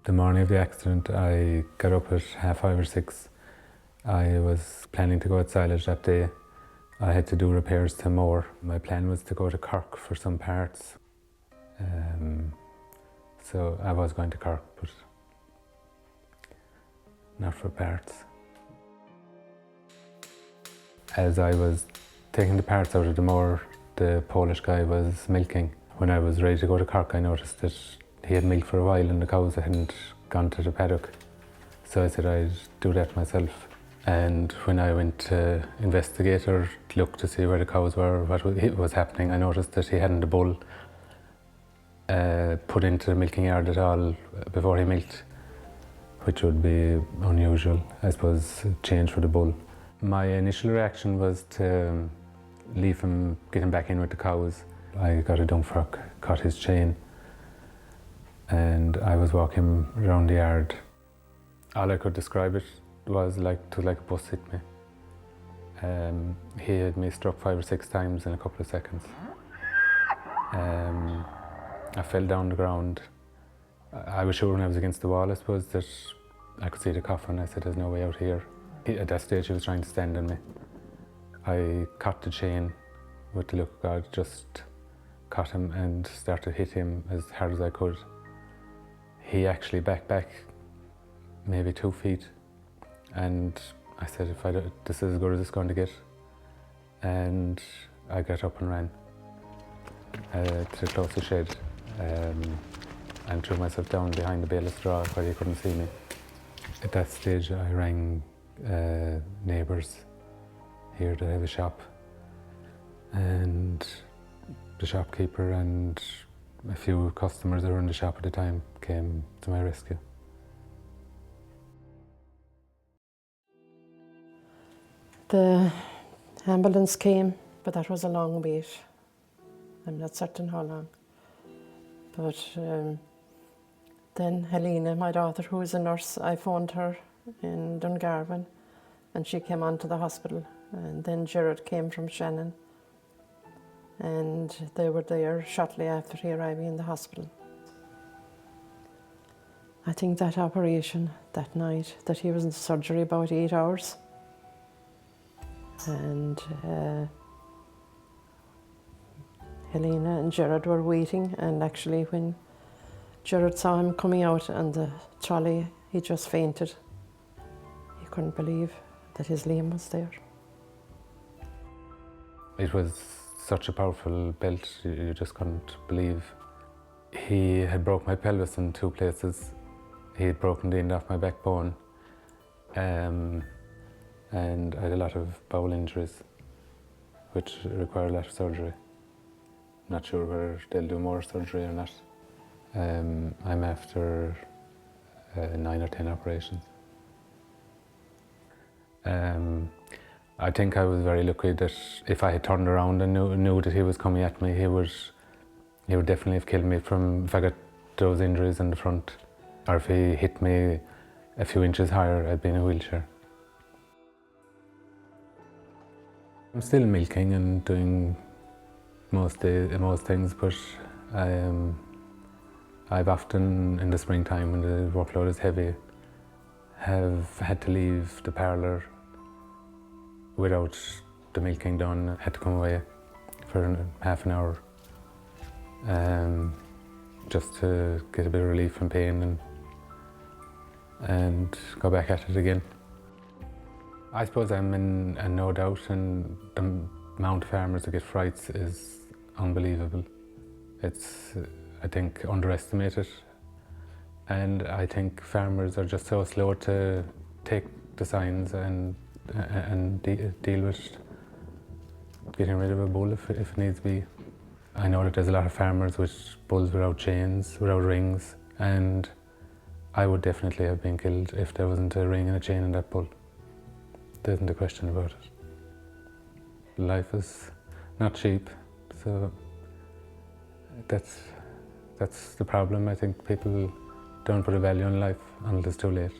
The morning of the accident, I got up at 5:30 or 6. I was planning to go at silage that day. I had to do repairs to moor. My plan was to go to Cork for some parts. So I was going to Cork, but not for parts. As I was taking the parts out of the moor, the Polish guy was milking. When I was ready to go to Cork, I noticed that he had milked for a while and the cows hadn't gone to the paddock. So I said I'd do that myself. And when I went to investigate or look to see where the cows were, what was happening, I noticed that he hadn't a bull put into the milking yard at all before he milked, which would be unusual, I suppose, change for the bull. My initial reaction was to leave him, get him back in with the cows. I got a dung fork, cut his chain, and I was walking around the yard. All I could describe it was like a bus hit me. He had me struck 5 or 6 times in a couple of seconds. I fell down the ground. I was sure when I was against the wall, I suppose, that I could see the coffin. I said, there's no way out here. At that stage, he was trying to stand on me. I cut the chain with the look of God, just cut him and started to hit him as hard as I could. He actually backed back maybe 2 feet, and I said, this is as good as it's going to get. And I got up and ran to the closest shed and threw myself down behind the bale of straw where he couldn't see me. At that stage, I rang neighbours here that have a shop, and the shopkeeper and a few customers that were in the shop at the time came to my rescue. The ambulance came, but that was a long wait. I'm not certain how long. But then Helena, my daughter, who was a nurse, I phoned her in Dungarvan, and she came on to the hospital. And then Gerard came from Shannon, and they were there shortly after he arriving in the hospital. I think that operation that night, that he was in surgery about 8 hours. And Helena and Gerard were waiting, and actually when Gerard saw him coming out on the trolley, he just fainted. He couldn't believe that his Liam was there. It was such a powerful belt, you just couldn't believe. He had broke my pelvis in 2 places. He had broken the end off my backbone, and I had a lot of bowel injuries, which required a lot of surgery. Not sure whether they'll do more surgery or not. I'm after 9 or 10 operations. I think I was very lucky that if I had turned around and knew that he was coming at me, he would definitely have killed me if I got those injuries in the front. Or if he hit me a few inches higher, I'd be in a wheelchair. I'm still milking and doing most things, but I've often, in the springtime when the workload is heavy, have had to leave the parlour without the milking done. I had to come away for half an hour just to get a bit of relief from pain and go back at it again. I suppose I'm in no doubt, and the amount of farmers that get frights is unbelievable. It's, I think, underestimated, and I think farmers are just so slow to take the signs and deal with getting rid of a bull if it needs be. I know that there's a lot of farmers with bulls without chains, without rings, and I would definitely have been killed if there wasn't a ring and a chain in that bull. There isn't a question about it. Life is not cheap, so that's the problem. I think people don't put a value on life until it's too late.